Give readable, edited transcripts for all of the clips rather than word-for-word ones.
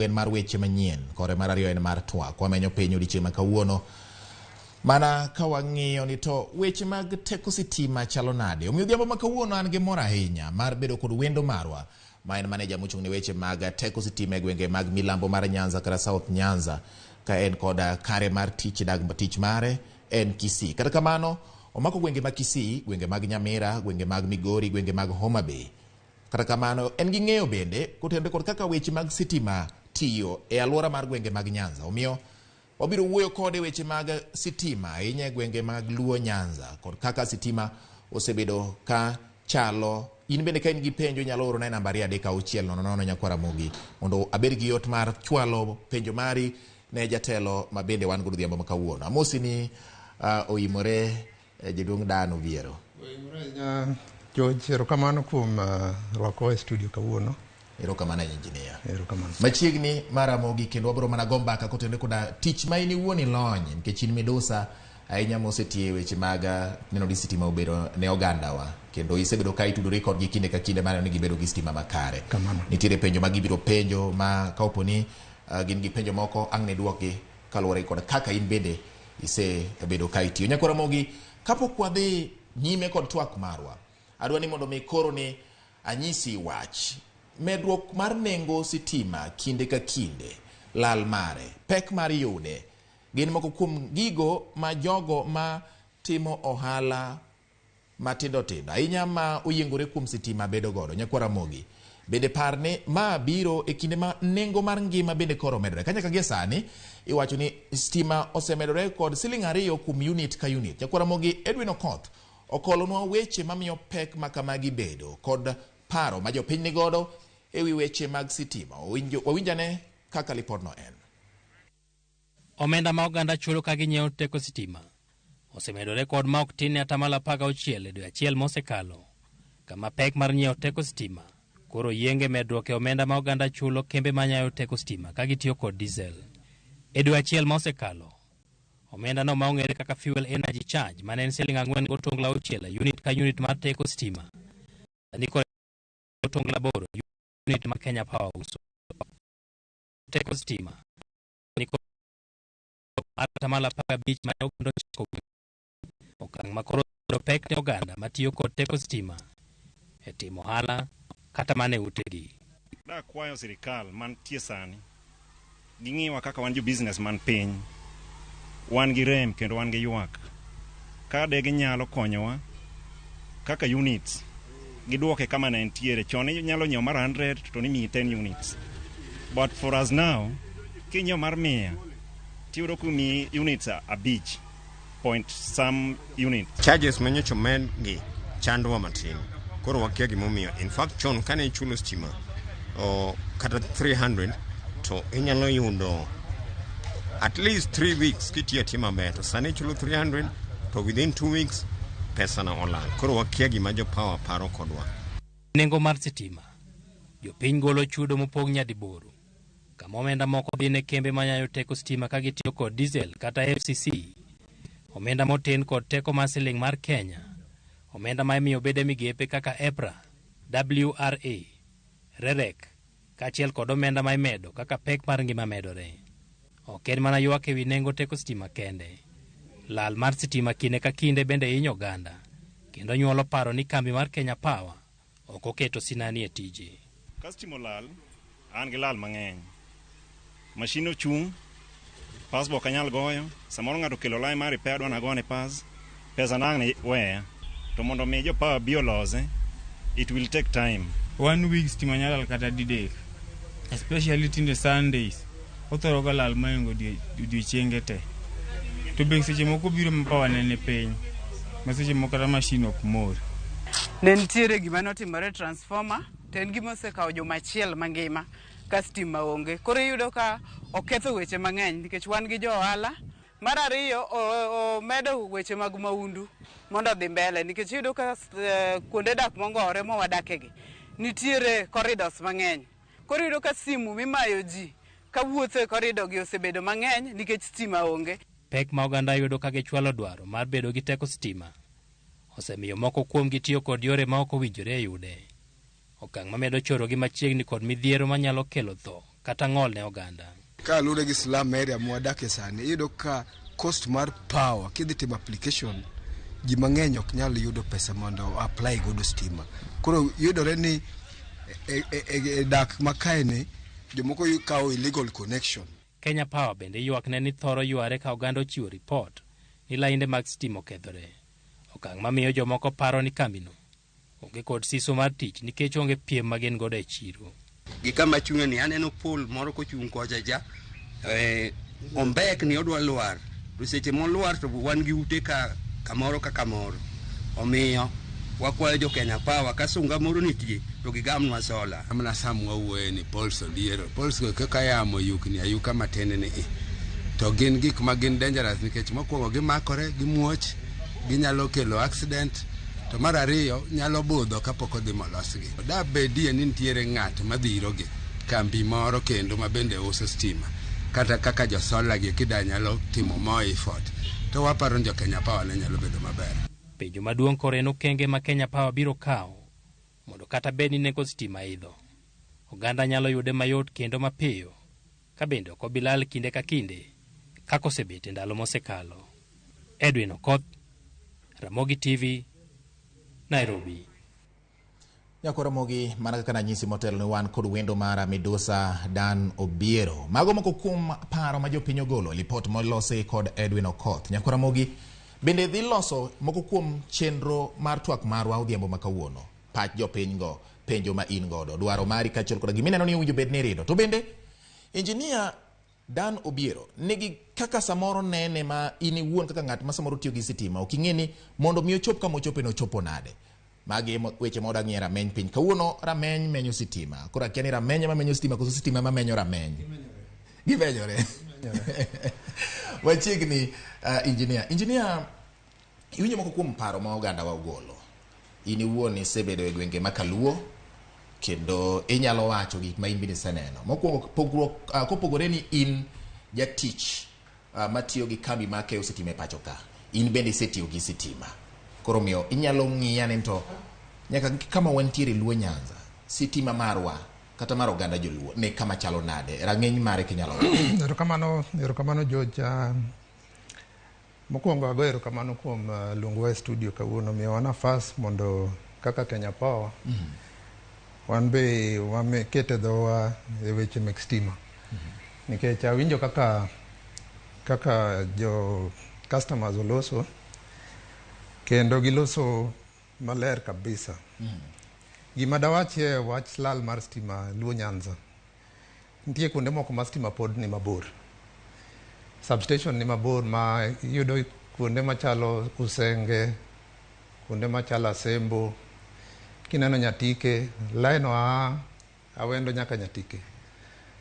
en mar weche manyien kore mar ariyo en mar Twak wamenyo piny odiochieng' ma kawuono mana ka wang'iyo ni to weche mag teko sitima chalo nade. Omiyo odhiambo ma kawuono an gi mor ahinya mar bedo kod wendo marwa ma en maneja mochung' ne weche mag teko sitima e gwenge mag milambo mar Nyanza kata South Nyanza ka en kod kare mar tich tich mare en Kisii. Kata kamano omako gwenge mag Kisii, gwenge mag Nyamira, gwenge mag Migori, gwenge mag Homa Bay. Kata kamano en gi ng'eyo bende kotende kod kaka weche mag sitima tiyo e alwora mar gwenge mag Nyanza. Omiyo wabiro wuoyo kode weche mag sitima ahinya e gwenge mag Luo Nyanza kod kaka sitima osebedo ka chalo. In bende ka in gi penjo nyalo oro na namba 306 nyakwara Ramogi mondo abed gi yot mar chwalo penjo mari ne jatelo ma bende wan godo odhiambo ma kawuono. Amosi ni oimore jaduong' Dan Obiero. Oimore George, erokamano kuom rwako e studio kawuono. Erokamano engineer. Erokamano. Machiegni mar Ramogi kendo wabiro mana gombaka kotende koda tich ma in iwuon ilony nikech in midusa ahinya mosetie weche mag neno ni sitima obedo ne ogandawa kendo isebedo ka itudore kodgi kinde ka kinde mar ni gibedo gi sitima makare. Nitiere penjo ma gibiro penjo ma ka oponi gin gi penjo moko ang' ne duokgi kaluwore kod kaka in bende isebedo ka itiyo. Nyakwara Ramogi, kapok wadhi nyime kod twak marwa, adwa ni mondo mi koro ni anyisi wach medruok mar nengo sitima kinde ka kinde, lal mare, pek mar yude, gin moko kuom gigo ma jogo ma timo ohala matindo tindo ahinya ma oyiengore kuom sitima bedo godo. Nyakwara Ramogi, bende parne ma biro e kinde ma nengo mar ngima bende koro medore. Kanya ka gie sani iwacho ni sitima osemedore kod Sh2 kuom unit ka unit. Nyakwara Ramogi, Edwin Okoth okolonwa weche mamiyo pek makamagi bedo kod paro ma jopiny ni godo ewi weche mag sitima. Wawinjane kaka lipodno en. Omenda ma oganda chulo ka ginyiewo teko sitima osemedore kod ma ok tin ne 16% e dwe achiel mosekalo, kama pek mar nyiewo teko sitima koro yienge medruok e omenda ma oganda chulo kembe manyayo teko sitima ka gitiyo kod diesel. E dwe achiel mosekalo, omenda no maong'ere kaka fuel energy charge mane en Sh4.6 unit ka unit mar teko sitima sani koro Sh8 unit ma Kenya Power uso teko sitima ni koro 15% ma oganda chiko okang' ma koro pek ne oganda matiyo kod teko sitima e timo ohala kata mane utegi. Da kwayo sirikal man tie sani ging'iwa kaka wan jo business man piny, wan gi rem kendo wan gi ywak ka de ginyalo konyowa kaka units giduoke kama ne entiere chon. Nyalo nyiewo mar 100 to ni miyi 10 units, but for us now kinyiewo mar 100 tiyudo kumi units abich point some unit. Charges manyocho med gi chandwa matin koro wakia gimomiyo. In fact chon kane ichulo stima kata 300 to inyalo yudo at least 3 weeks kitiyo tima beto. Sani chulo 300 to within 2 weeks pesa na olal. Koro wakia gima jo power paro kodwa. Nengo mar sitima jopiny golo chudo mopog nyadiboro, kama omenda moko dhi ne kembe manyayo teko sitima ka gitiyo kod diesel kata FCC, omenda moten kod teko mar siling mar Kenya, omenda ma imiyo bede migepe kaka EPRA, WRA, REREC, kachiel kod omenda ma imedo kaka pek mar ngima medore. Ok en mana ywak ewi nengo teko sitima kende, lal mar sitima kinde ka kinde bende hinyo oganda kendo nyuolo paro ni kambi mar Kenya Power ok oketo sinani e tije. Ka sitima lal, an gi lal mang'eny. Mashin ochung', pas bok anyal goyo, samoro ng'ato kelo lai mar repair dwa nagone pas, pesa nang' ne weya, to mondo mi jo power biolose, it will take time. 1 week stima nyalal kata didek, especially tinde Sundays, othoro ga lal mayengo odiochienge te. To beng seche moko biro ma power nene piny, ma seche moko kata mashin ok mor. Ne nitiere gima notimore transformer, to en gima osekawo juma achiel mangima ka stima onge. Koro iyudo ka oketho weche mang'eny nikech wan gi jo ohala. Mar ariyo omedo weche mag maundu mondo dhi mbele nikech iyudo ka kuonde dak mongore mowadakegi nitiere corridors mang'eny. Koro iyudo ka simu mimayo ji ka wuotho e corridor gi osebedo mang'eny nikech stima onge. Pek ma oganda yudo ka gichwalo dwaro mar bedo gi teko sitima osemiyo moko kuom gitiyo kod yore ma ok owinjore e yude. Okang' mamedo choro gi machiegni kod midhiero manyalo kelo tho kata ng'ol ne oganda. Ka lure gi slum area mwadake sani, iyudo ka cost mar power kidhi timo application ji mang'eny ok nyal yudo pesa mondo apply godo stima. Koro yudore ni dak makaeni jomoko kawo illegal connection. Kenya Power bende ywakne ni thoro yware ka oganda ochiwo ripot ni lainde mag stima okethore. Okang' mamiyo jomoko paro ni kambino onge kod siso mar tich nikech onge piem magin godo e chiro. Gi kama chunye ni aneno pol moro kochung' kocha ja ombek ni odwa lwar to seche molwar to wan gi ute kamoro ka kamoro. Omiyo wakwayo jo Kenya Power ka sunga moro nitie to gigamnwa sola. Amna samwa wuoye ni Pauls Odiero. Pauls kaka yamo yukni ayuka matene ni to gin gik ma gin dangerous nikech mokwongo gimakore gimuoch ginyalo kelo accident to mar ariyo nyalo budho kapok odhi molosgi. Da bedie ni nitiere ng'at madhirogi kambi moro kendo ma bende uso stima kata kaka jo sola gi kida nyalo timo moi fort to waparo jo Kenya Power ne nyalo bedo maber. Penjo maduong' koro en okenge ma Kenya Power biro kawo mondo kata bed ni nengo stima idho oganda nyalo yude mayot kendo mapiyo ka bende ok obilal kinde ka kinde kaka osebet e ndalo mosekalo. Edwin Okoth, Ramogi TV, Nairobi. Nyako Ramogi mana kaka nanyisi motelo ni wan kod wendo mara midusa Dan Obiero. Mago moko kuom paro ma jopiny ogolo lipot molose kod Edwin Okoth. Nyako Ramogi bende dhi loso moko kuom chenro mar twak marwa odhiambo makawuono. Pach jopiny go penjo ma in godo dwaro mari kachel koda gimineno ni uwinjo bed ni rido. To bende engineer Dan Obiero nigi kaka samoro nene ma ini wuon kaka ng'at ma samoro tiyo gi sitima ok ing'e ni mondo mi ochop kama ochope no chopo nade. Magi weche moda ng'e rameny piny kawuono rameny menyo sitima. Koro akia ni rameny ma menyo sitima koso sitima ma menyo rameny. Gimenyore. Wachigni engineer iwinjo moko kuom paro ma oganda wa ogolo. Ini wuon isebedo e gwenge makaluo kendo inyalo wacho gik ma in bende iseneno. Mokwongo kopogore ni in jatich matiyo gi kambi ma keyo sitima e pacho ka. In bende isetiyo gi sitima. Koro miyo inyalo ng'iyane to nyaka kama wantiere Luo Nyanza sitima marwa kata mar oganda joluo ne kama chalo nade rang'eny mare kinyalo. Erokamano George. Mokwongo ago erokamano kuom luongowa e studio kawuono miyowa nafas mondo kaka Kenya Power wan be wamekete dhowa e weche mek stima. Nikech awinjo kaka jo customers oloso kendo giloso maler kabisa. Gima dawache wach lal mar stima Luo Nyanza. Nitie kuonde moko ma stima pod ni mabor. Substation ni mabor ma yudo kuonde machalo Usenge, kuonde machalo Asembo, kineno Nyatike, line awendo nyaka Nyatike.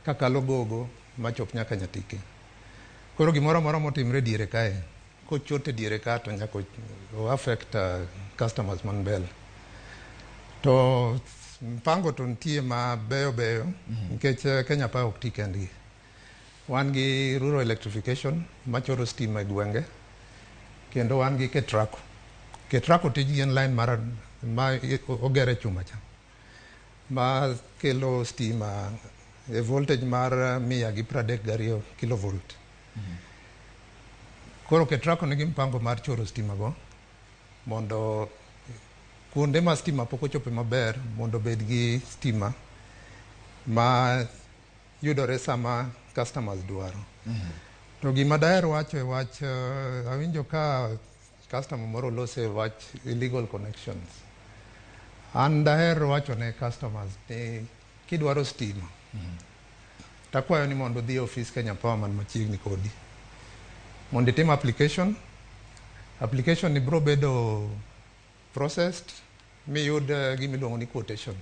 Kakalo Gogo machop nyaka Nyatike. Koro gimoro moro motimre diere kae. Kochote diere ka to nyaka affect customers man mbele. To mpango to nitie ma beyo nikech Kenya Power ok ti kendgi. Wan gi rural electrification machoro stima e gwenge kendo wan gi Ketraco. Ketraco tiji en line ma ogere chuma cha ma kelo stima e voltage mar 132 kilovolt. Koro Ketraco nigi mpango mar choro stima go mondo kuonde ma stima pok ochope maber mondo bed gi stima ma yudore sama customers dwaro. To gima daher wacho e wach awinjo ka customer moro lose wach illegal connections. An daher wacho ne customers ni kidwaro stima takwayo ni mondo dhi office Kenya Power man machiegni kodi mondo itim application ni bro bedo processed miyud gimiluongo ni quotation.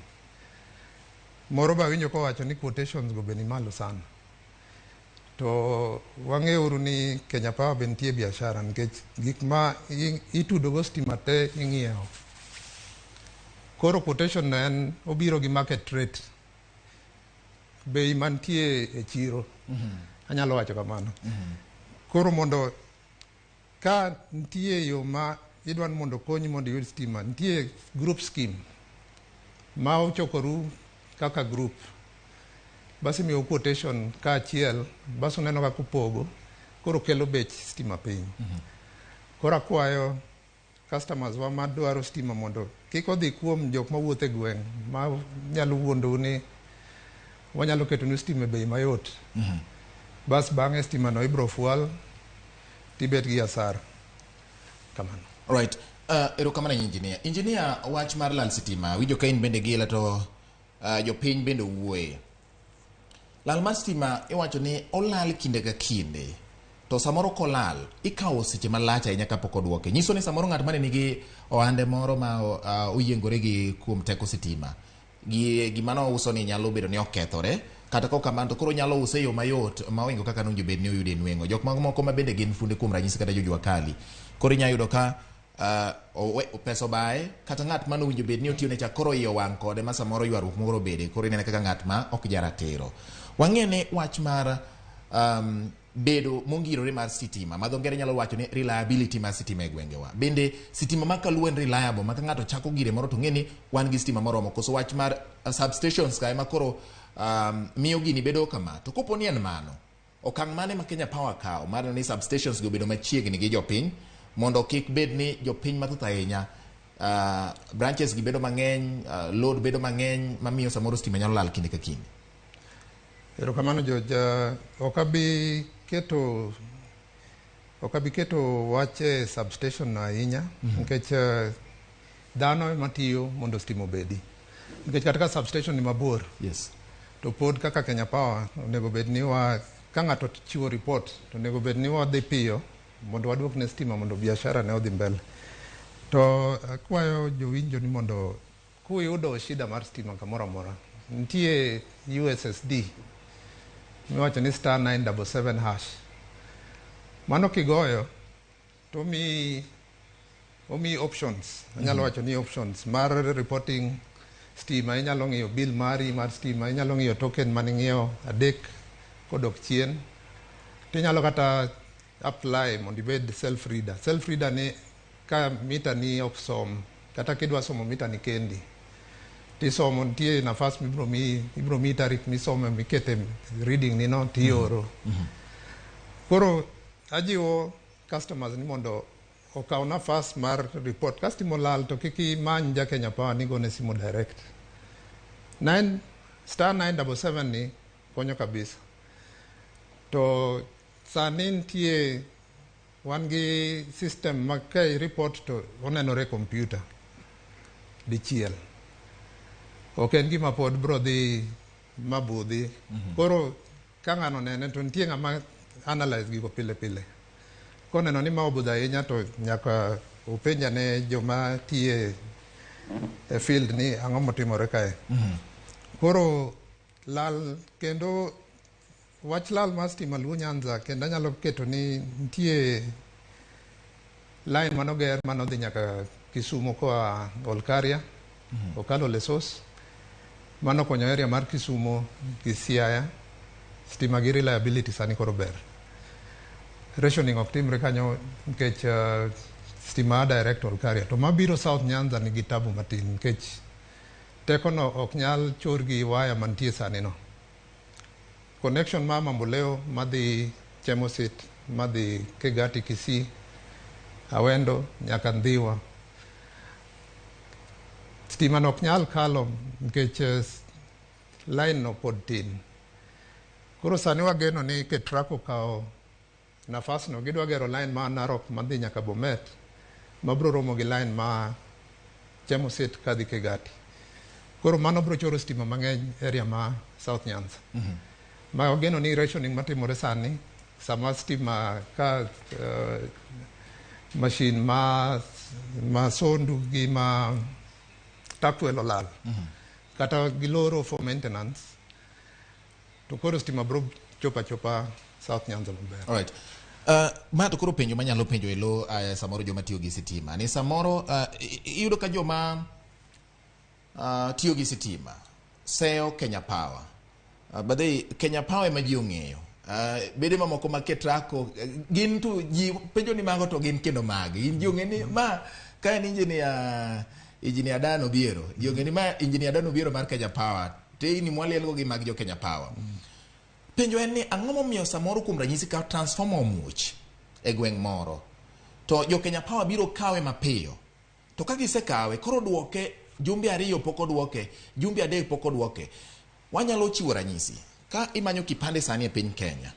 Moro ba winjo ko wacho ni quotations go be ni malo sana. To wang'euru ni Kenya Power be nitie biashara nikech gik ma itudo go stima te ing'iewo. Koro quotation en obiro gi market rate. Bei mantie e chiro. Anyalo wacho kamano. Koro mondo ka nitie yo ma idwan mondo konyi mondo yud stima, nitie group scheme ma ochokoru kaka group basi miyo quotation ka achiel basi uneno kaka upogo koro kelo bech stima piny. Koro akwayo customers wa madwaro stima mondo kik odhi kuom jok mawuotho e gweng' ma nyalo wuondou ni wanyalo ketonu stima e bei mayot. Bas bang'e stima no ibro fual tibet gi asara kamano. Alright, erokamano engineer. Engineer, wach mar lal sitima winjo ka in bende gila to jopiny bende wuoye. Lal mar sitima iwacho ni olal kinde ka kinde, to samoro kolal ikawo seche malach ahinya kapok oduoke. Nyiso ni samoro ng'at mane nigi ohande moro ma oyiengore gi kuom teko sitima, gima nouso ni nyalo bedo ni okethore, kata kok kamano to koro nyalo use yo mayot ma oingo kaka nowinjo bed ni oyude nweng'o. Jok moko ma bende gin funde kuom ranyisi kata jojua kali, koro inya yudo ka pesa obaye, kata ng'at ma nowinjo bed ni otiyo ne cha koro iye owang' kode ma samoro ywaruok moro bede, koro inene kaka ng'at ma ok jaratiro. Wang'e ni wach mar bedo mongirore mar sitima, ma dho ngere nyalo wacho ni reliability mar sitima e gwengewa. Bende sitima ma kaluwo en reliable, ma ka ng'ato chako gire moro to ng'e ni wan gi sitima moromo, koso wach mar substations ka ema koro miyo gini bedo kama. To kopo ni en mano, okang' mane ma Kenya Power kawo mar ni substations go bedo machiegni gi jopiny mondo kik bed ni jopiny mathoth ahinya branches gi bedo mang'eny, load bedo mang'eny mamiyo samoro stima nyalo lal kinde ka kinde. Erokamano George, okabi keto wache substation no ahinya nikech dhano matiyo mondo stima obedi. Nikech kata ka substation ni mabor, yes, to pod kaka Kenya Power onego bed ni ka ng'ato chiwo report to onego bed ni wadhi piyo mondo waduok ne stima mondo biashara ne odhi mbele. To akwayo jowinjo ni mondo kuyudo shida mar stima kamoro amora, nitie USSD miwacho ni *977#. Mano kigoyo to omi options, anyalo wacho ni options mar reporting stima. Inyalo ng'iyo bill mari mar stima, inyalo ng'iyo token mane ing'iewo 3 kodok chien, tinyalo kata apply mondo ibed self reader. Self reader ni ka mita ni ok som, kata kidwa somo mita ni kendi tisomo, nitie nafas ibro mi tarik misome mikete reading ni no tioro. Koro ajiwo customers ni mondo okaw nafas mar report ka stima olal, to kik imany ja Kenya Power ni gone simu direct. *977 ni konyo kabisa. To sani nitie wan gi system ma ka report to onenore computer dichiel, ok en gima pod bro dhi mabudhi. Koro ka ng'ano nene to nitie ng'ama analyze gigo pile pile, koneno ni ma obudho ahinya to nyaka upenja ne joma tiye e field ni ang'o motimore kae. Koro lal, kendo wach lal mar stima luwo Nyanza, kendo anyalo keto ni nitie line manoger manodhi nyaka Kisumu koa Olkaria okalo Lesos. Mano konyo area mar Kisumu gi Siaya. Stima gi reliability sani koro ber. Rationing ok timre kanyo nikech stima direct Olkaria. To mabiro South Nyanza nigi tabu matin nikech teko no ok nyal chor gi waya mantie sani no. Connection ma Mamboleo madhi Chemosit, madhi Kegati, Kisii, Awendo nyaka Ndhiwa, stima no ok nyal kalo nikech line no pod tin. Koro sani wageno ni ke truck okawo nafas no, gidwa gero line ma Narok madhi nyaka Bomet, mabro romo gi line ma Chemosit kadhi Kegati. Koro mano bro choro stima mang'eny area ma South Nyanza. Ma wageno ni rationing matimore sani, sama stima ka machine ma sondu gi ma Takwel olal, kata giloro for maintenance, to koro stima bro chopa South Nyanza maber. Alright. Ma to koro penjo manyalo penjo elo samoro joma tiyo gi sitima ni samoro iyudo ka joma tiyo gi sitima seyo Kenya Power. Badai Kenya Power ema ji ong'eyo. Bede mamoko maket rako gin tu ji penjo ni mago to gin kendo magi. Gin ji ong'eni ma ka en engineer Dano Biero. Ji ong'eni ma engineer Dano Biero mar Kenya Power teyni mwalielgo gi mag jo Kenya Power. Penjo en ni ang'o momiyo samoro kuom ranyisi ka transformer omuoch e gweng' moro to jo Kenya Power biro kawe mapiyo, to ka gisekawe koro duoke jumbe 2 pok oduoke, jumbe 3 pok oduoke. Wanyalo chiwo ranyisi ka imanyo kipande sani e piny Kenya,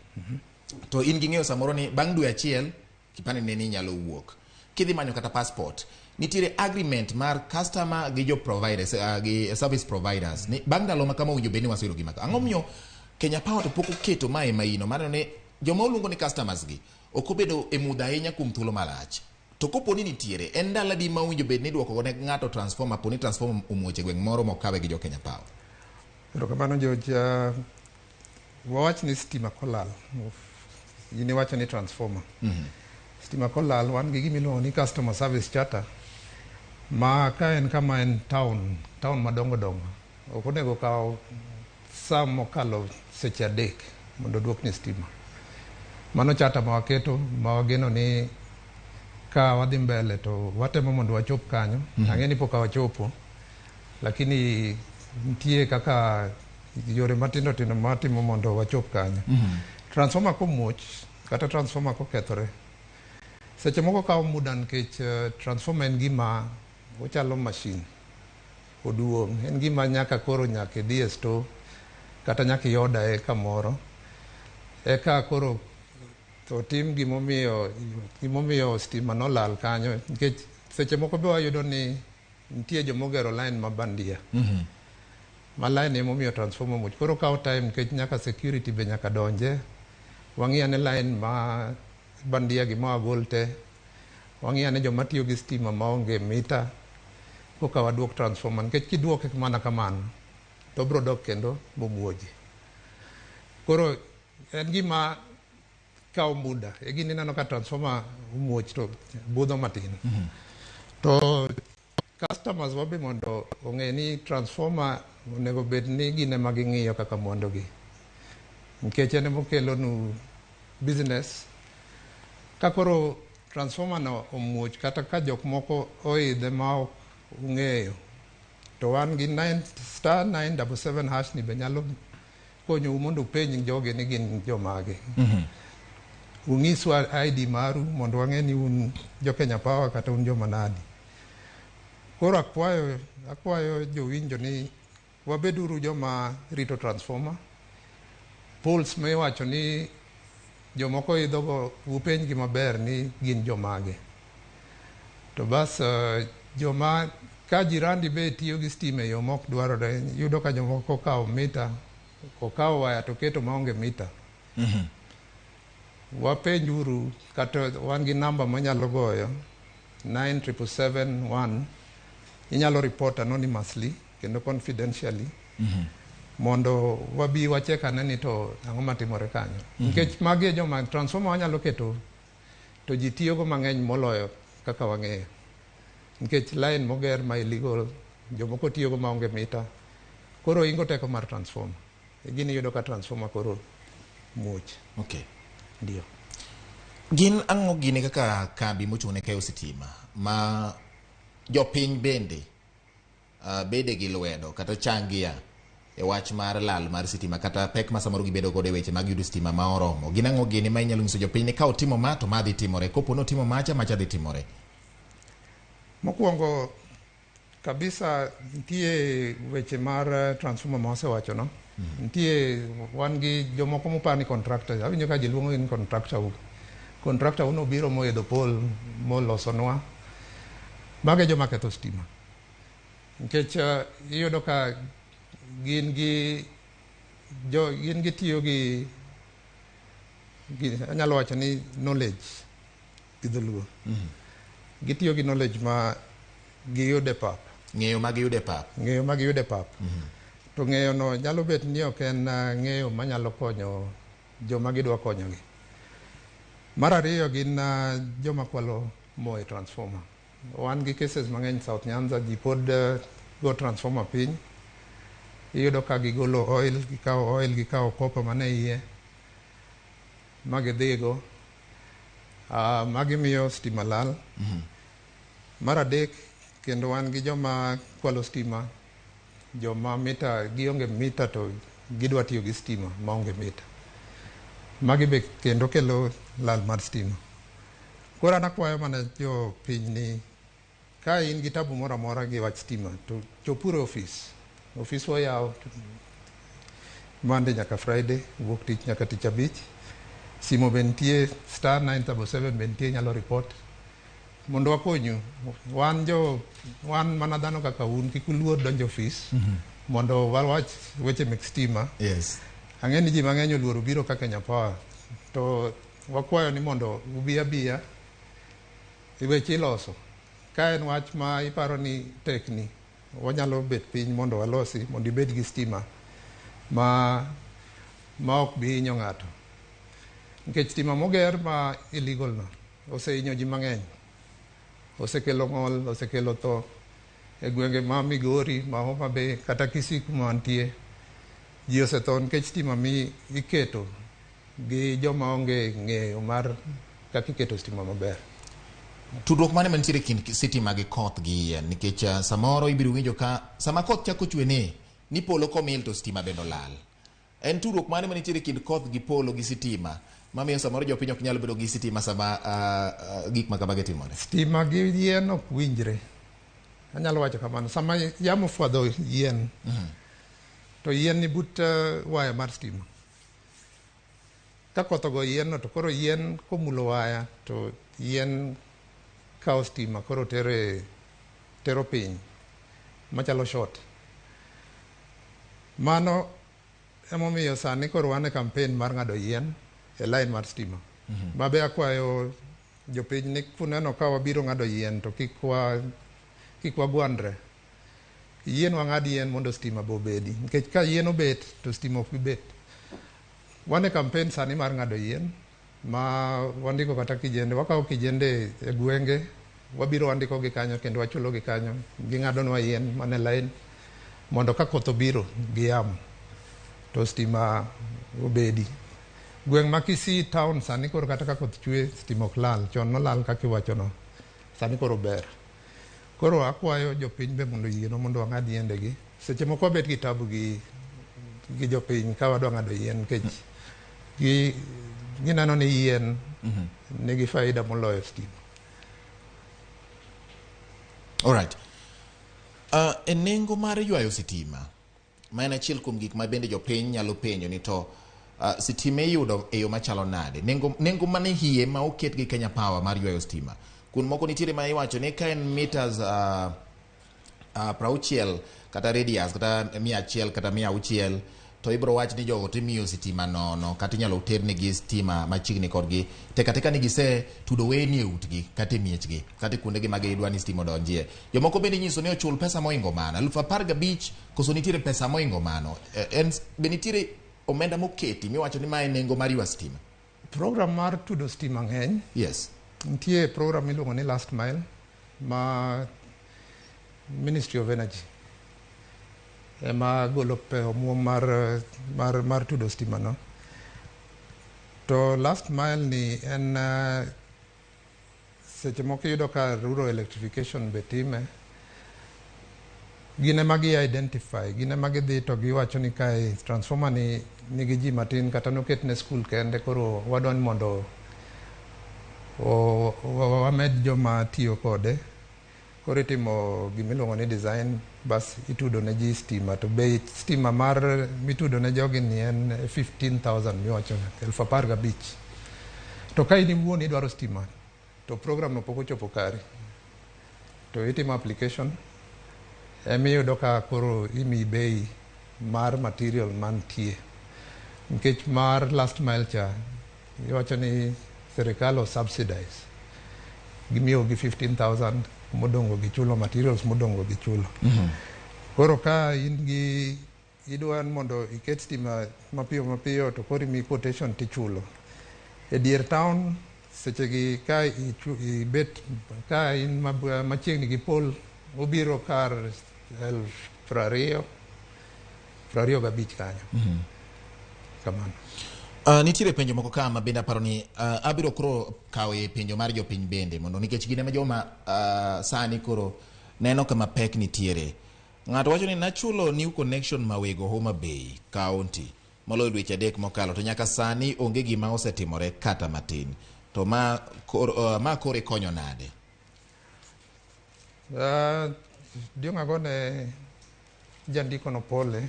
to in gi ng'eyo samoro ni bang' dwe achiel kipande ne ni nyalo wuok. Kidhi manyo kata passport, nitiere agreement mar customer gi jo providers gi service providers ni bang' ndalo ma kama owinjo bed ni wasiro gima ka. Ang'o miyo Kenya Power to pok oketo mae maino mar ne joma oluongo ni customers gi ok obedo e mudha ahinya kuom thuolo malach. To kopo ni nitiere en ndalo di ma owinjo bed ni duoko ne ng'ato transformer poni transformer omuoche gweng' moro mokawe gi jo Kenya Power. Erokamano George, wawach ni stima kolal, yini wacho ni transformer. Stima kolal wan gi gimiluongo ni customer service charter, ma ka en kama en town madongo dongo, ok onego kawo saa mokalo seche 3 mondo duok ni stima. Mano charter ma waketo ma wageno ni ka wadhi mbele to watemo mondo wachop kanyo. Ang'e ni pok wachopo, lakini nitie kaka yore matindo tindo matimo mondo wachop kanyo. Transformer komuoch kata transformer kokethore, seche moko kawo muda nikech transformer en gima ochalo machine oduong', en gima nyaka koro nyaka dhi e store kata nyaka yoda e kamoro eka koro to tim gimomiyo stima nolal kanyo, nikech seche moko be wayudo ni nitie jomogero line mabandia ma line emomiyo transformer muoch. Koro kawo time nikech nyaka security be nyaka donje, wang'i ane line ma bandia gi ma wagol te, wang'i ane joma tiyo gi stima maonge mita koka waduok transformer, nikech kiduoke mana kamano to bro dok kendo momuoji. Koro en gima kawo muda, e gini neno ka transformer omuoch to budho matin. To customers wabe mondo ong'e ni transformer onego bed ni gine ma ging'iyo kaka mwandogi, nikech en mokelo nu business. Ka koro transformer no omuoch kata ka jok moko oidhe ma ok ung'eyo, to wan gi *977# ni be nyalo konyo mondo upenj joge ni gin jomage. Ung'iswa ID maru mondo wang'e ni un jo Kenya Power kata un joma nadi. Koro akwayo jowinjo ni wabeduru joma rito transformer. Poles ma iwacho ni jomoko idhogo upenj gi maber ni gin jomage. To bas joma ka jirandi be tiyo gi stima e yo mok dwarore, yudo ka jomoko kawo mita, okawo waya to keto maonge mita. Wapenjuru kata wan gi namba manyalo goyo 97771, inyalo report anonymously kendo confidentially mondo wabi wachek ane ni to ang'o matimore kanyo. Nikech magi joma transformer wanyalo keto to ji tiyogo mang'eny moloyo kaka wang'eyo, nikech line moger ma illegal jomoko tiyogo maonge mita, koro ingo teko mar transformer. Gini yudo ka transformer koro muoch. Okay. Ndio. Gin ang'o gini kaka kambi mochung' ne keyo sitima ma jopiny bende bede gi lwedo kata changia e wach mar lal mar sitima kata pek ma samoro gibedo godo e weche mag yudo sitima ma oromo. Gin ang'o gini ma inyalo nyiso jopiny ni ka otimo ma to ma dhi timore, kopo no timo macha dhi timore? Mokwongo kabisa nitie weche mar transformer ma wasewacho no. Nitie wan gi jomoko mopani contractor, awinjo ka ji luongo ni contractor uno biro moedho pol molosonwa, mage joma ketho stima. Nikech iyudo ka gin gitiyo gi anyalo wacho ni knowledge gi dholuo. Gitiyo gi knowledge ma giyude pap. Ng'eyo ma giyude pap. To ng'eyo no nyalo bet ni ok en ng'eyo manyalo konyo joma gidwa konyogi. Mar ariyo gin joma kwalo mo e transformer. Wan gi cases mang'eny South Nyanza, ji pod go transformer piny. Iyudo ka gigolo oil, gikawo copper mane iye, ma gidhigo, magimiyo stima lal. Mar adek kendo wan gi joma kwalo stima joma mita gionge mita to gidwa tiyo gi stima maonge mita. Magi be kendo kelo lal mar stima. Koro an akwayo mana jo piny ni ka in gi tabu moro amora gi wach stima to chopure ofis wayaw Monday nyaka Friday, wuok tich nyaka tich abich. Simo bentie star 977 bentie nyalo report mondo wakonyu. Wan mana dhano kaka un kik uluor donjo ofis mondo wawach weche mek stima. Yes. Ang'e ni ji mang'eny oluoro biro kaka Nyapoa, to wakwayo ni mondo ubi abiya weche iloso. Ka en wach ma iparo ni tekni, wanyalo bet piny mondo walosi mondo ibed gi stima ma ok bi hinyo ng'ato. Nikech stima moger ma illegal no osehinyo ji mang'eny, osekelo ng'ol, osekelo tho e gwenge ma Migori, ma Homa Bay kata Kisii kuma antie. Ji osetho nikech stima mi iketo gi joma onge ng'eyo mar kaka iketo stima maber. Tudruok mane mantiere kind sitima gi koth gi yien, nikech samoro ibiro winjo ka sama koth chako chwe ni polo komil to stima bendo lal. En tudruok mane mantiere kind koth gi polo gi sitima mamiyo samoro jopiny ok nyalo bedo gi sitima sama gik ma kamage timore? Stima gi yien ok winjre. Anyalo wacho kamano, sama yamo fwadho yien to yien ni but waya mar stima. Ka koth ogo yien no to koro yien komulo waya to yien kao stima koro tero piny machalo short. Mano emomiyo sani koro wan e campaign mar ng'ado yien e line mar stima. Mabe akwayo jopiny ni kuneno ka wabiro ng'ado yien to kik wagwandre. Yien wang'ad yien mondo stima bo bedi, nikech ka yien obet to stima ok bi bet. Wan e campaign sani mar ng'ado yien ma wandiko kata kijende, wakawo kijende e gwenge, wabiro wandiko gi kanyo kendo wachulo gi kanyo, ging'adonwa yien mane line mondo ka koth obiro gi yamo to stima obedi. Gweng' ma Kisii town sani koro kata ka koth chwe stima ok lal, chon nolal kaka iwachono, sani koro ber. Koro akwayo jopiny be mondo yieno mondo wang'ad yiendegi. Seche moko wabet gi tabu gi jopiny ka wadwa ng'ado yien, nikech gineno ni yien nigi faida moloyo stima. Alright. E nengo mar ywayo sitima, ma en achiel kuom gik ma bende jopiny nyalo penjo ni to sitima iyudo e yo machalo nade? Nengo mane hiye ma oket gi Kenya Power mar ywayo sitima? Kun moko nitiere ma iwacho ni ka en meters 60 kata radius kata 100 kata 600 to ibro wach ni jogo timiyo sitima nono kata inyalo ternegi sitima machiegni kodgi teka ni gise tudo weni e utgi kata e miechgi kata kuondegi ma gidwa ni sitima odonjie. Jomoko bende nyiso ni ochul pesa moingo mano 15,000 koso nitiere pesa moingo mano. Be nitiere omenda moketi miwacho ni ma en nengo mar ywa sitima? Program mar tudo sitima ng'eny. Yes. Nitie program miluongo ni Last Mile ma Ministry of Energy ema golo omuom mar tudo stima no. To Last Mile ni en seche moko yudo ka rural electrification be time. Gine magi identify, gine magi dhi to giwacho ni kae transformer ni nigi ji matin kata noket ne school kende, koro wadwa ni mondo wamed joma tiyo kode. Koro itimo gimiluongo ni design, bas itudo ne ji stima, to bei stima mar mitudo ne jogi ni en 15,000 miwacho 15,000. To ka in iwuon idwaro stima to program no pok ochopo kari to itimo application, emiyudo ka koro imi bei mar material mantie. Nikech mar Last Mile cha iwacho ni serikal o subsidize, gimiyo gi 15,000 modongo gi chulo materials modongo gi chulo. Koro ka in gi idwa mondo iket stima mapiyo to koro imi quotation tichulo. E dier town seche gi ka ibet ka in machiegni gi pol obiro kar 25,000 kanyo. Kamano. Nitiere penjo moko kama bende aparo ni abiro koro kawe penjo mar jopiny bende mondo nikech gine ma joma sani koro neno kama pek nitiere. Ng'ato wacho ni nachulo new connection mawego Homa Bay County moloyo dweche 3 mokalo to nyaka sani onge gima osetimore kata matin. To ma kore konyo nade? Diong' agone jandiko no pole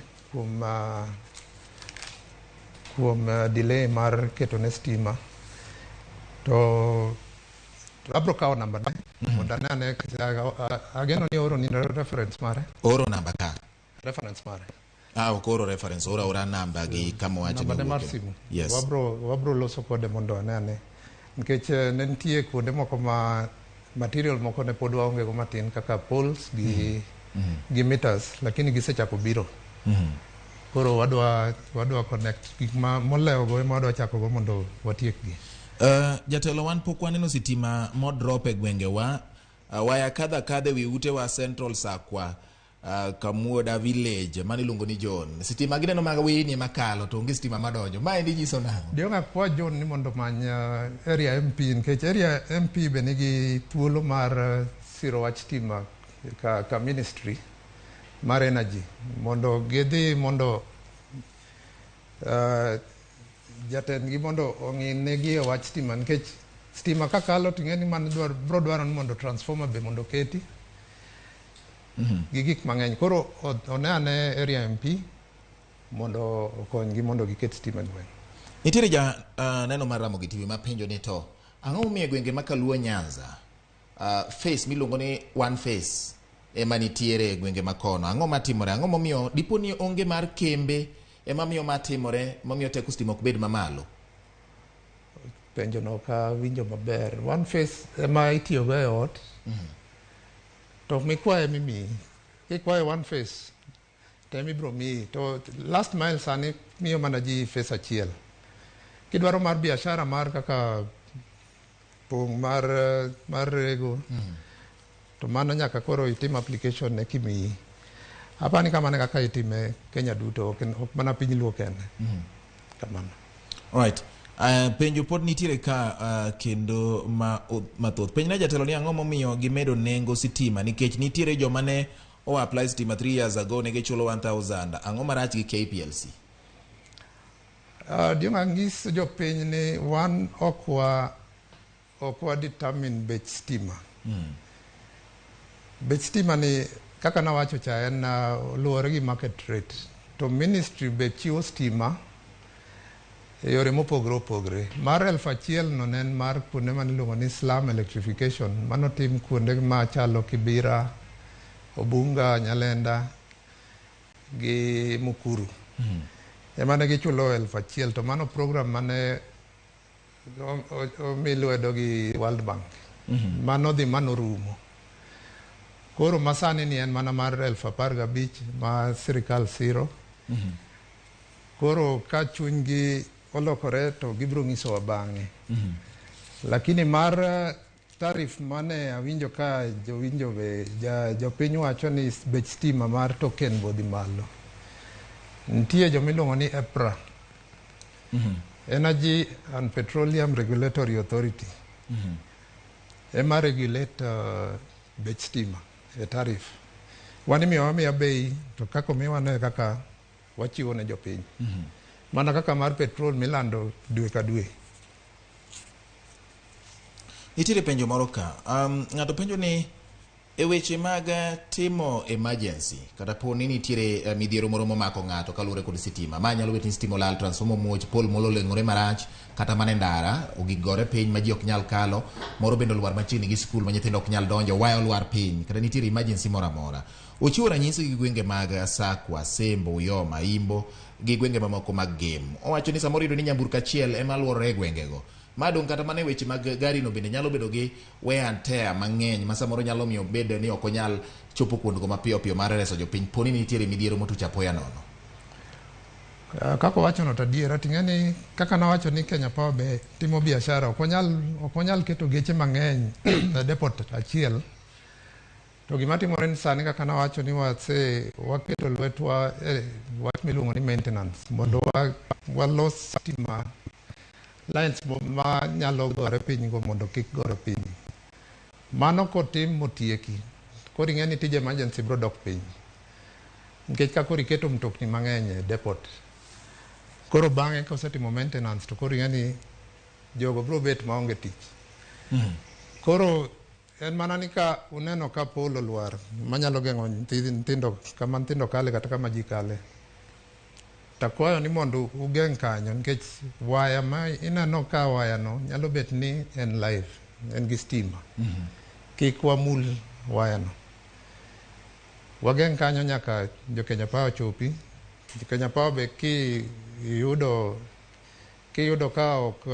kuom delay mar keto ne stima. To abro kawo namba mondo ane ageno ni oro ni reference mare. Oro namba ka? Reference mare. Okoro reference ora namba gi kama wacho namba mar simu. Yes. Wabro loso kode mondo ane nikech ne nitie kuonde moko ma material moko ne pod waonge go matin kaka poles gi meters lakini gisechako biro. Koro wadwa connect gik ma molewo go ema wadwa chako go mondo watiek gi. Jatelo wan pok waneno sitima modrop e gwenge waya kadhe wi ute wa Central Sakwa Kamuoda village mani luongo ni John. Sitima gineno mag wini makalo to onge sitima madonjo. Ma endi nyiso nang'o? Diong' kwa John ni mondo many area MP nikech area MP be nigi thuolo mar siro wach stima ka ministry mar energy mondo gidhi mondo jatendgi mondo ong'inegi wach stima nikech stima kakalo ting'eni man bro dwaro ni mondo transformer be mondo keti gi gik mang'eny. Koro one area MP mondo okonygi mondo giket stima gweng'. Nitiere neno mar Ramogi TV mapenjo ni to ang'o momiyo gwenge makaluo Nyanza face miluongo ni one face ema nitiere gwenge makono? Ang'o matimore? Ang'o momiyo dipo ni onge mar kembe ema miyo matimore momiyo teko stima ok bed mamalo? Penjo no ka winjo maber. One face ema itiyo go e ot. To mikwaye mimi kikwaye one face temi bro mi to last mile sani miyo mana ji face achiel. Kidwaro mar biashara mar kaka pong mar rego to mano nyaka koro itim application ne kimi. Hapa ni kama ne kaka itime Kenya duto ok mana piny luo kende. Kamano. Alright. Penjo pod nitiere ka kendo mathoth. Penj na jatelo ni ang'o momiyo gimedo nengo sitima nikech nitiere joma ne apply sitima 3 years ago ne gichulo 1000. Ang'o marach gi KPLC? Diong' ang'is jopiny ni wan okwa determine bech stima. Bech stima ni kaka nawacho cha en luwore gi market rate. To ministry be chiwo stima e yore mopogre opogre. Mar 1000 no nen mar kuonde maniluongo ni slum electrification manotim kuonde machalo Kibira, Obunga, Nyalenda gi Mukuru. Ema ne gichulo 1000 to mano program mane omilwedo gi World Bank. Mano dhi manorumo. Koro masani ni en mana mar 1015 ma sirikal siro. Koro ka chunygi olokore to gibro ng'isowa bang'e. Lakini mar tarif mane awinjo ka jopiny wacho ni bech stima mar token bodhi malo. Nitie jomiluongo ni EPRA, Energy and Petroleum Regulatory Authority. Ema regulate bech stima e tarif. Wan imiyo wamiya bei to kako miwane kaka wachiwo ne jopiny. Mana kaka mar petrol milando dwe ka dwe. Nitiere penjo moro ka. Ng'ato penjo ni e weche mag timo emergency kata po ni nitiere midhiero moro momako ng'ato kaluwore kod sitima. Ma nyalo bet ni sitima olal, transformer muoch, pol molo oleng'ore marach kata mana ndara ogigore piny ma ji ok nyal kalo, moro bende olwar machiegni gi skul ma nyithindo ok nyal donjo, waya olwar piny kata nitiere emergency moro amora. Ochiwo ranyisi gi gwenge mag Sakwa, Sembo, Yoma, Imbo gi gwenge mamoko mag Game. Owacho ni samoro yudo ni nyamburko achiel ema luorore e gwengego. Madong kata mana weche mag gari no bende nyalo bedo gi wear and tear mang'eny ma samoro nyalo miyo bedo ni ok onyal chopo kuondgo mapiyo piyo mar reso jopiny poni nitiere midhiero motuch apoya nono. Kako wacho no tadiera ting'eni kaka nawacho ni Kenya Power be timo biashara ok onyal keto geche mang'eny e depot achiel. To gima timore ni sani kaka nawacho ni waketo lwetwa wach miluongo ni maintenance mondo walos stima lines ma nyalo gore piny go mondo kik gore piny. Mano kotim motieki. Koro ing'eni tije emergency bro dok piny. nikech ka koro iketo mtokni mang'eny e depot, koro bang'e kosetimo maintenance to koro ing'eni jogo biro bet maonge tich. Koro en mana ni ka uneno ka pol olwar manyalo geng'o nyithindo kama nyithindo kale kata kama ji kale, takwayo ni mondo ugeng' kanyo, nikech waya ma ineno ka wayano nyalo bet ni en live, en gi stima. Kik wamul wayano, wageng' kanyo nyaka jo Kenya Power chopi. Jo Kenya Power be kiyudo ka ok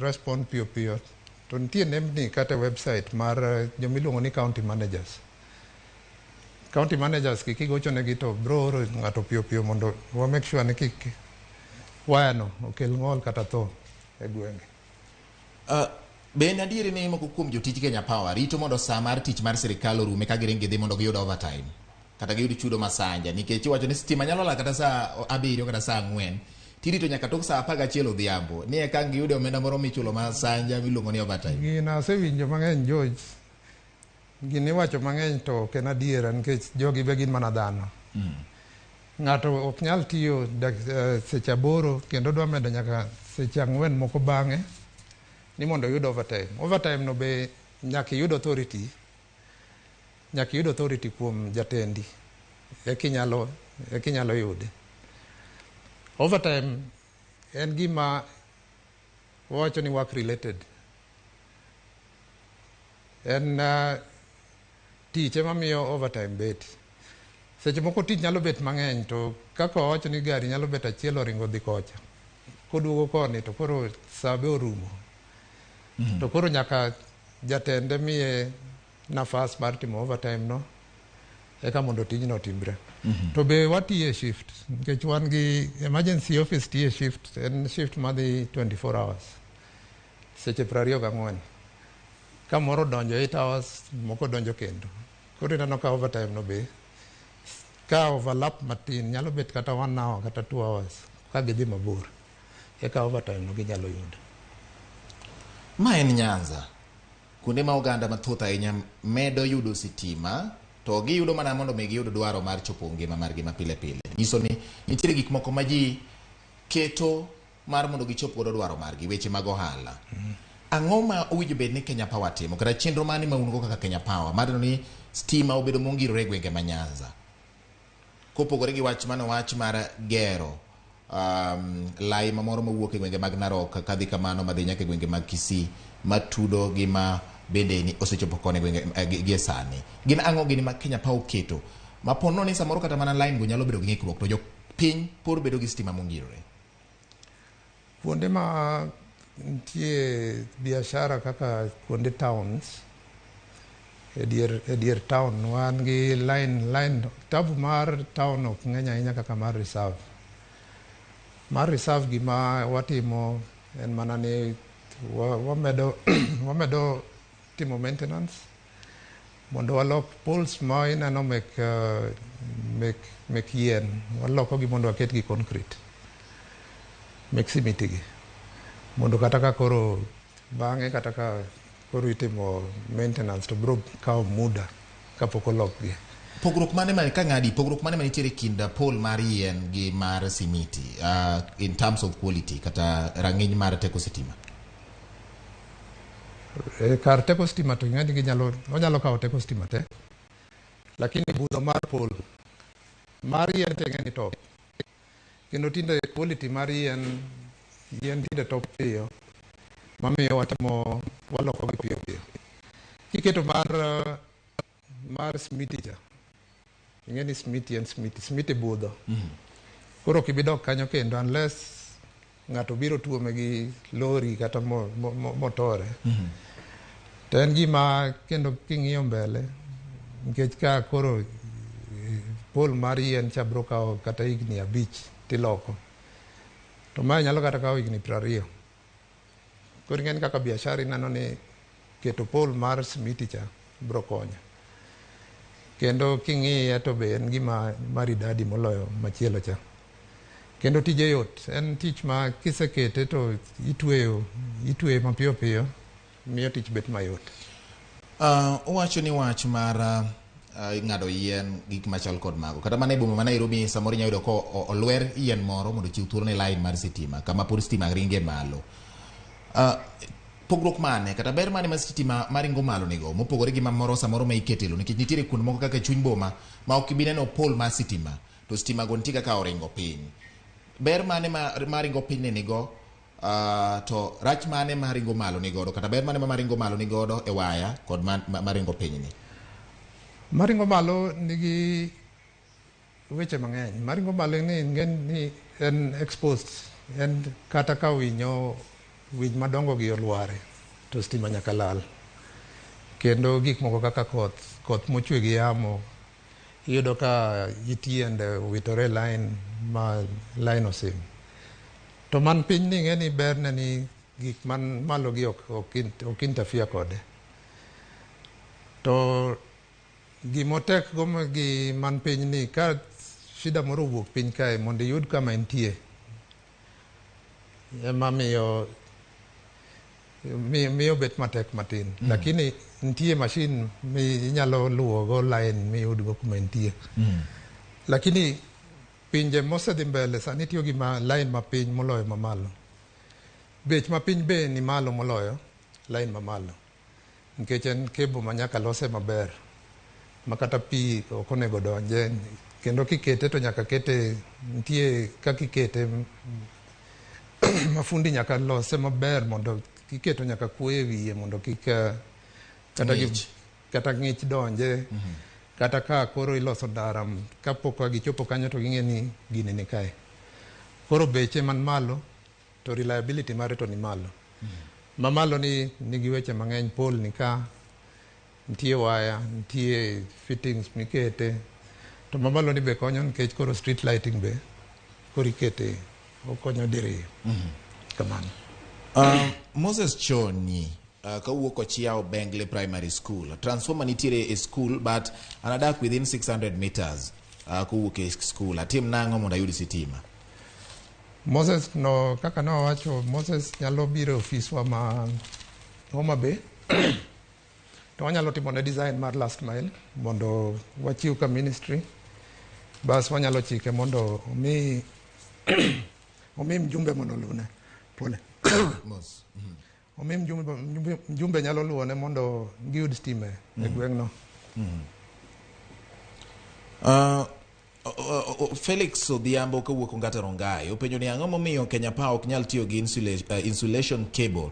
respond piyo piyo, to nitie nembni kata website mar jomiluongo ni county managers. County managers kigochonegi to bro oro ng'ato piyo piyo mondo wa make sure ni kik wayano okel ng'ol kata tho e gwenge. Bende adieri ni moko kuom jotij Kenya Power rito mondo saa mar tich mar sirikal orume ka giringi dhi mondo giyud overtime kata giyud chudo masanja, nikech iwacho ni stima nyalo lal kata saa 7 kata saa 4, tirito nyaka tok saa 11 odhiambo ni eka giyudo omenda moro michulo masanja miluongo ni overtime. Gina asewinjo mang'eny George, gini wacho mang'eny to ok en adiera, nikech jogi be gin mana dhano. Ng'ato ok nyal tiyo seche 8 kendo dwa medo nyaka seche 4 moko bang'e ni mondo yud overtime. Overtime no be nyaka yud authority kuom jatendi ekinyalo yude. Overtime en gima wacho ni work related, en tich ema miyo overtime bet. Seche moko tich nyalo bet mang'eny, to kaka wacho ni gari nyalo bet achiel oringo dhi kocha, koduogo koni to koro saa be orumo. To koro nyaka jatende miye nafas mar timo overtime no eka mondo tijno timbre. To be watiye shift, nikech wan gi emergency office tiye shift, en shift madhi 24 hours, seche 24. Ka moro donjo 8 hours, moko donjo kendo. Koro ineno ka overtime no be ka overlap matin nyalo bet kata 1 hour kata 2 hours ka gidhi mabor, eka overtime no ginyalo yudo. Ma en Nyanza, kuonde ma oganda mathoth ahinya medo yudo sitima, to giyudo mana mondo giyud dwaro mar chopo ngima margi mapile pile. Nyiso ni nitiere gik moko ma ji keto mar mondo gichop godo dwaro margi, weche mag ohala. Ang'o ma owinjo bed ni Kenya Power timo, kata chenro mane ma un-go kaka Kenya Power mar ni stima obedo mongirore e gwenge ma Nyanza, kopogore gi wach mar gero lai mamoro mawuok e gwenge mag Narok kadhi kamano madhi nyaka e gwenge mag Kisii matudo gi ma bende ni osechopo kone gwenge gi sani. Gin ang'o gini ma Kenya Power keto ma pono ni samoro kata mana line go nyalo bedo gi ng'ikruok, to jopiny por bedo gi stima mongirore? Kuonde ma nitie biashara kaka kuonde towns, e dier town wan gi line tabu mar town ok ng'eny ahinya kaka mar reserve. Mar reserve gima watimo en mana ni wamedo timo maintenance mondo walok poles ma ineno mek yien, walokogi mondo waket gi concrete mek simiti gi, mondo kata ka koro bang'e kata ka koro itimo maintenance to bro kawo muda kapok olokgi. Pogruok mane ma ka ng'adi, pogruok mane ma nitiere kind pole mar yien gi mar simiti in terms of quality kata rang'iny mar teko sitima? Kar teko stima to ng'adi onyalo kawo teko stima te, lakini budho mar pole mar yien te ng'eni top, kendo tinde quality mar yien tinde top piyo, mamiyo waloko gi piyo piyo. Kiketo mar simiti cha, ing'eni simiti budho. Koro kibidok kanyo kendo unless ng'ato biro tuome gi lori kata motore. To en gima kendo king'iyo mbele, nikech ka koro pol mar yien cha bro kawo kata higni 5 tiloko, to mae nyalo kata kawo higni 20. Koro ing'eni kaka biashara ineno ni keto pol mar simiti cha bro konyo. Kendo king'iye to be en gima maridadi moloyo machielo cha. Kendo tije yot, en tich ma kisekete to itweyo mapiyo piyo, miyo tich bet mayot. Owacho ni wach mar ng'ado yien gik machal kod mago kata mana e boma ma Nairobi samoro inyalo yudo ko olwer yien moro mondo chiw thuolo ne line mar sitima kama pod sitima ringe malo. Pogruok mane kata ber mane ma sitima maringo malo nigo mopogore gi mamoro samoro ma iketelo nikech nitiere kuonde moko kaka chuny boma ma ok ibi neno pol mar sitima to sitima go nitie kaka oringo piny. Ber mane maringo piny ne nigo to rach mane maringo malo nigodo kata ber mane maringo malo nigodo e waya kod maringo piny ni? Maringo malo nigi weche mang'eny. Maringo malo ni en exposed, en kata ka winy madongo gi olware to stima nyaka lal. Kendo gik moko kaka koth mochwe gi yamo iyudo ka itiende witore line ma line osim. To man piny ni ng'eni ber ne ni gik man malo gi ok interfere kode. To gimotek go gi man piny ni ka shida moro wuok piny kae mondo iyud kama entie ema miyo bet matek matin. Lakini nitie machine inyalo luwo go line miyud go kuma entie. Lakini pinje mosedhi mbele sani tiyo gi line mapiny moloyo mamalo. Bech mapiny be ni malo moloyo line mamalo nikech en cable manyaka lose maber makata pi ok onego donje kendo kikete to nyaka kete nitie kaka ikete mafundi nyaka lose maber mondo kiketo nyaka kwe wiye mondo kata ng'ich donje kata ka koro iloso ndara kapok gichopo kanyo to ging'e ni gini ni kae. Koro beche man malo to reliability mare to ni malo. Mamalo nigi weche mang'eny, pole ni ka, nitie waya, nitie fittings mikete. To mamalo ni be konyo nikech koro street lighting be koro ikete okonyo diriyo. Kamano. Moses Choni kawuok Ochiao Bengle Primary School. Transformer nitiere e school but anadak within 600 meters kawuok e school. Atim nang'o mondo ayud sitima? Moses no kaka no wacho Moses nyalo biro ofiswa ma Homa Bay to wanyalo timo ne design mar last mile mondo wachiw ka ministry bas wanyalo chike mondo omi mjumbe mondo lune pole Mos omi mjumbe nyalo luone mondo giyud stima e gweng'no. Felix Odhiambo kawuok Ongata Rongai openjo ni ang'o momiyo Kenya Power ok nyal tiyo gi insulation cable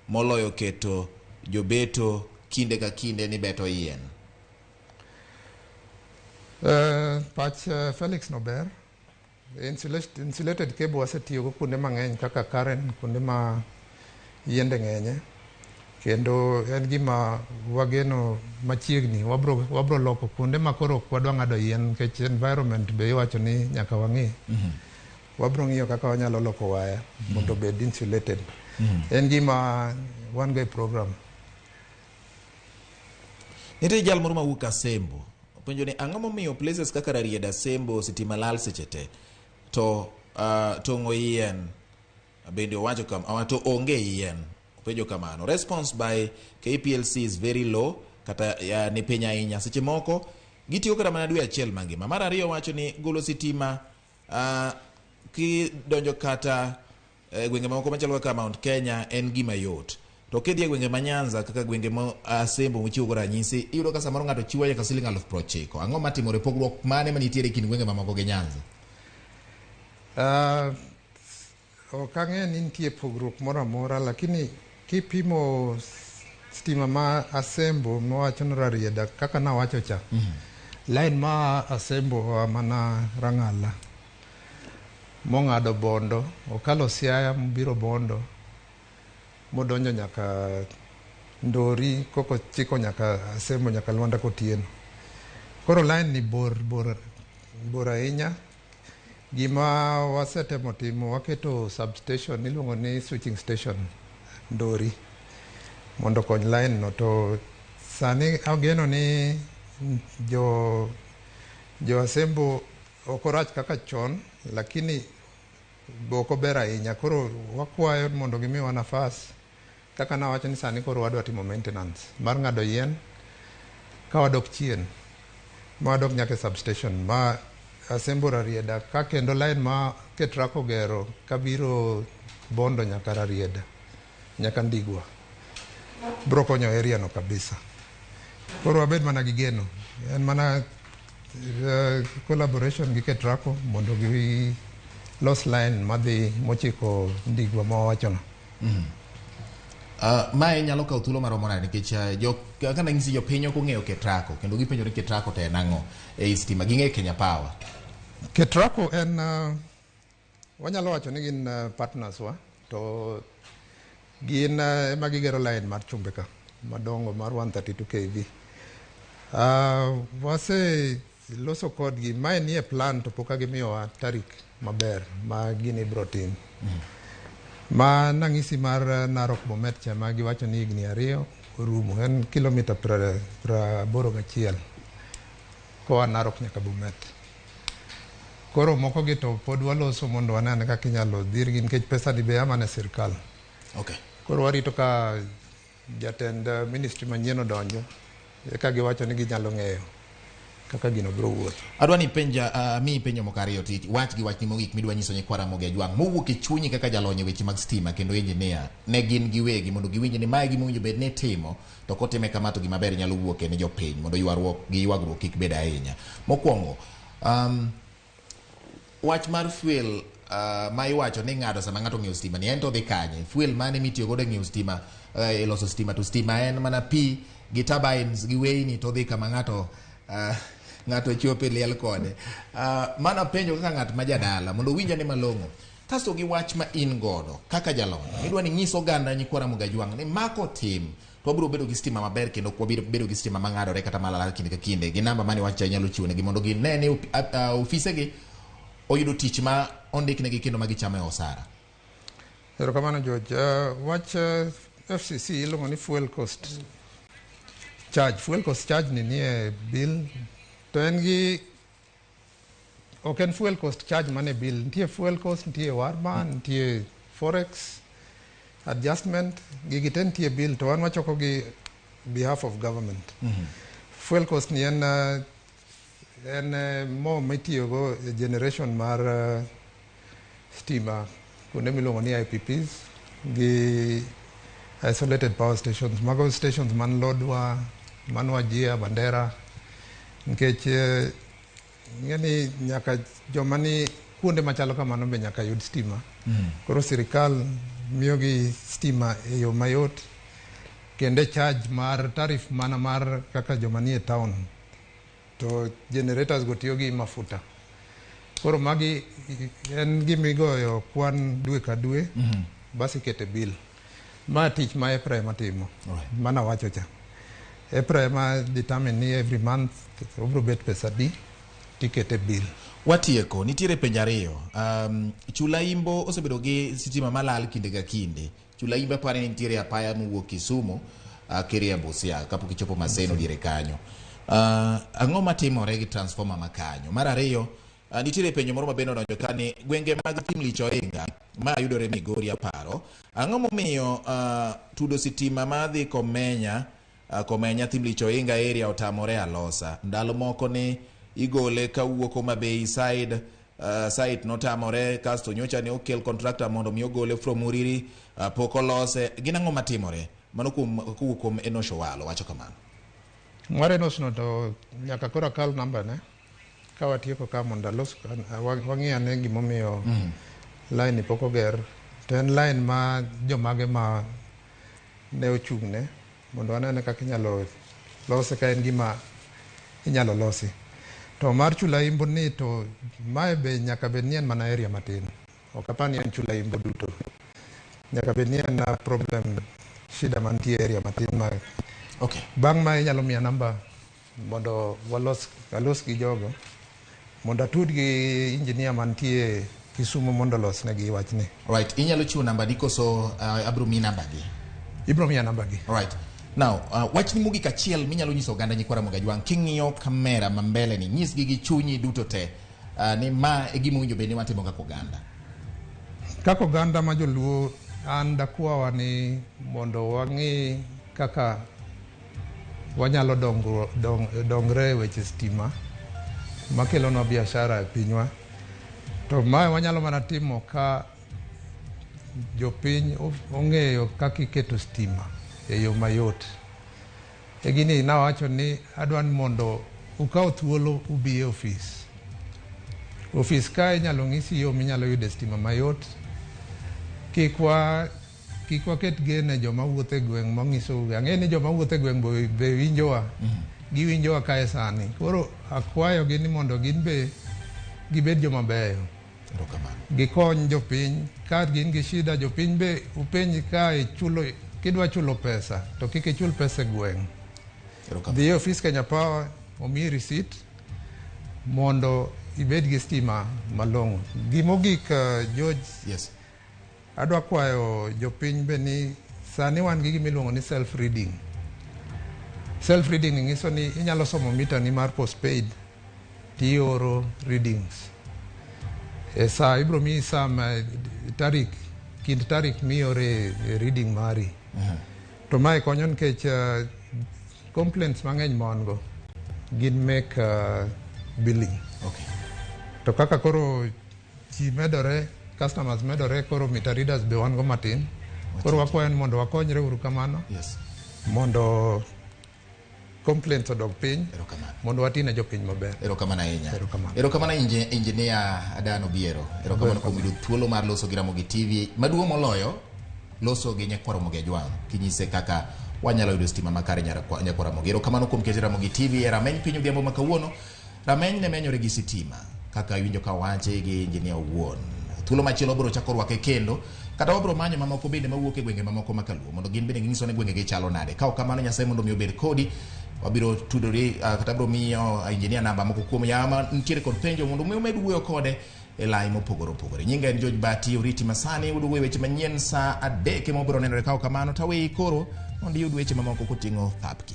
moloyo keto jobeto kinde ka kinde ni beto yien. Pach Felix Nober insulated cable wasetiyo go kuonde mang'eny kaka Karen, kuonde ma yiende ng'enye, kendo en gima wageno machiegni wabro loko kuonde ma koro ok wadwa ng'ado yien nikech environment be iwacho ni nyaka wang'i. Wabro ng'iyo kaka wanyalo loko waya mondo bed insulated. En gima wan go e program. Nitie jal moro mawuok Asembo openjo ni ang'o momiyo places kaka Rarieda, Asembo sitima lal seche te to tong'o yien bende owacho kama to onge yien. Openjo kamano. Response by KPLC is very low kata ni piny ahinya. Seche moko gitiyo kata mana dwe achiel mangima. Mar ariyo wacho ni golo sitima kidonjo kata gwenge moko machalo kaka Mount Kenya en gima yot. To kidhi e gwenge ma Nyanza kaka gwenge ma Asembo mochiwo go ranyisi iyudo ka samoro ng'ato chiwo nyaka siling 90,000. Ang'o matimore, pogruok mane manitiere kind gwenge mamoko gi Nyanza? Ok ang'e ni nitie pogruok moro amora, lakini kipimo stima ma Asembo mawacho ni Rarieda kaka nawacho cha line ma Asembo mana Rang'ala mong'ado Bondo okalo Siaya mobiro Bondo modonjo nyaka Ndori koko chiko nyaka Asembo nyaka Luanda Kotieno. Koro line ni bor ahinya. Gima wasetemo timo waketo substation iluongo ni switching station Ndori mondo kony line no. To sani ageno ni jo Asembo okorach kaka chon lakini boko ber ahinya. Koro wakwayo mondo gimiwa nafas kaka nawacho ni sani koro wadwa timo maintenance mar ng'ado yien ka wadok chien ma dok nyaka substation ma asembora Rarieda ka kendo line ma ketrako gero kabiro Bondo nyaka Rarieda nyaka Ndigwa bro konyo area no kabisa. Koro abed mana gi geno en mana collaboration gi ketrako mondo gi los line madhi mochiko Ndigwa ma wachono. Mae nyalo kawo thuolo maromo nade nikech kana ngisi jopiny ok ong'eyo ketrako kendo gipenjore ketrako te nang'o e stima ging'e Kenya Power. Ketrako en wanyalo wacho ni gin partners wa to gin ema gigero line mar chumbe ka madongo mar 132 kV. Wase loso kodgi mae nie plan to poka gimiyowa tarik maber ma gini bro tim. Ma nang'isi mar Narok Bomet cha ma giwacho ni higni 2 orumo en kilomita 81 koa Narok nyaka Bomet. Koro moko gi to pod waloso mondo wanane kaka inyalo dhirgi nikech pesa ni be amane sirkal. Okay. Koro warito ka jatend ministry manyien donjo eka giwacho ni ginyalo ng'eyo kaka gino bro wuotho. Adwa ni penja mi penjo mokariyo ti wach gi wach ni mogik midwa nyiso ni kwara moge jwang mowuok e chunyi kaka jalonyo weche mag stima kendo engineer ne gin giwegi mondo giwinj ni mae gimonjo bed ne timo to kotime kamato gima ber nyalo wuok ne jopiny mondo ywagruok kik bed ahinya. Mokwongo wach mar fuel ma iwacho ni ng'ado sama ng'ato ng'iewo stima ni en to dhi kanye fuel mane mitiyo godo ng'iewo stima e loso stima to stima en mana pi gi turbines gi weyni to dhi kama ng'ato chope liel kode. Mana penjo kaka ng'at ma jadala mondo winja ne malong'o kasto gi wach ma in godo kaka jalony idwa ni nyiso oganda nyikwara moga jwang ni mako tim to biro bedo gi stima maber kendo kwa biro bedo gi stima mang'adore kata malala kinde ka kinde gi namba mane wacha nyalo chiwo negi mondo ginene ofise gi oyudo tich ma ondik negi kendo magichamo e osara. Erokamano George. Wach FCC iluongo ni fuel cost charge. Fuel cost charge ni nie bill to en gi ok en fuel cost charge mane bill nitie fuel cost nitie warma nitie forex adjustment gigi te nitie bill to wan wachoko gi behalf of government. Fuel cost ni en mo mitiyogo generation mar stima kuonde miluongo ni IPPs gi isolated power stations mago stations man Lodwa man Wajir Bandera nikech ng'eni nyaka joma ni kuonde machalo kamano be nyaka yud stima. Koro sirikal miyogi stima e yo mayot kendo charge mar tarif mana mar kaka joma ni e town to generators go tiyo gi mafuta. Koro magi en gimigoyo kwan dwe ka dwe basi kete bill. Ma tich ma EPRA timo. Mana wacho cha. EPRA determine ni every month obro bet pesa di tikete bill. Watieko nitiere penjo ariyo. Chula Imbo osebedo gi sitima malal kinde ga kinde. Chula Imbo pare nitiere apaya mowuok Kisumu kiria Busia kapok ichopo Maseno dire kanyo. Ang'o matimore gi transformer makanyo? Mar ariyo nitiere penjo moro mabende odonjo kani gwenge mag Tim Lichoinga ma yudore Migori aparo ang'o momiyo tudo sitima madhi Komenya Tim Lichoinga area otamore alosa ndalo moko ni igole kawuok Homabay side site notamore kasto nyocha ne okel contractor mondo mi ogole from Uriri pok olose gin ang'o matimore mano kuom Enosho Walo wacho kamano. Mware nosno to nyaka kora kal namba ne kawatieko ka mondo los wang'iya ne gimomiyo line pok oger to en line ma jomage ma ne ochung'ne mondo anene kaka inyalo lose ka en gima inyalo losi. To mar Chula Imbo ni to mae be nyaka bed ni en mana area matin ok apani en Chula Imbo duto nyaka bed ni en problem shida mantie area matin ma okay. Bang' ma inyalo miya namba mondo walos gi jogo mondo atud gi engineer mantie Kisumu mondo los negi wachni. Right, inyalo chiwo namba di koso abro mi namba gi? Ibro miya namba gi. Right. Now, wachni mogik achiel minyalo nyiso oganda nyikwara moga jwang king'iyo kamera mambele ni nyisgi gi chunyi duto te ni ma e gima winjo bende watimo kaka oganda. Kaka oganda ma joluo an dakwawa ni mondo wang'i kaka wanyalo dongre weche stima makelonwa biashara e pinywa. To mae wanyalo mana timo ka jopiny ong'eyo kaka iketo stima e yo mayot. E gini nawacho ni adwa ni mondo ukaw thuolo ubi e ofis. Ofis ka inyalo ng'isi yo minyalo yude stima mayot. Kik waket gene joma wuotho e gweng' mang'iso ang'e ni joma wuotho e gweng' be winjowa. Giwinjowa kae sani. Koro akwayogi ni mondo gin be gibed joma beyo. Gikony jopiny. Ka gin gi shida jopiny be upenj ka kidwa chulo pesa to kik ichul pesa e gweng'. Dhi e ofis Kenya Power omiyi risit mondo ibed gi stima malong'o. Gimogik George, yes. Adwa kwayo jopiny be ni sani wan gi gimiluongo ni self reading. Self reading ng'iso ni inyalo somo mita ni mar postpaid tioro readings. E sa ibro miyi sa kind tarik miore reading mari. To mae konyo nikech complaints mang'eny mongo gin make billing. Okay. To kaka koro ji medore, customers medore, koro meter readers be wan go matin. Koro wakwayo ni mondo wakonyre uru kamano. Yes. Mondo complaints odog piny. Mondo watine jopiny maber. Erokamano ahinya. Erokamano Engineer Adan Obiero. Erokamano kuom yudo thuolo mar loso gi Ramogi TV. Maduong' moloyo loso gi nyakwaro Ramogi Ajwang'. Kinyise kaka wanyalo yudo stima makare nyakwaro Ramogi. Erokamano kuom keto Ramogi TV e rameny piny odhiambo ma kawuono. Rameny ne menyore gi sitima. Kaka iwinjo ka wache gi engineer wuon. Thuolo machielo biro chako rwake kendo. Kata wabro manyo mamoko bende mawuok e gwenge mamoko makaluo mondo gin bende ng'iso ne gwenge gi chalo nade. Ka kamano Nyasaye mondo mi obed kodi. Wabiro tudore kata bro miyo engineer namba moko kuom yama ntiere kod penjo mondo mi omed wuoyo kode e lai mopogore opogore. Nyinga en George Bati, Oriti Masani, udu weche manyien sa 3 mobiro nenore ka kamano tawe koro mondo yud weche mamoko koting'o thapki.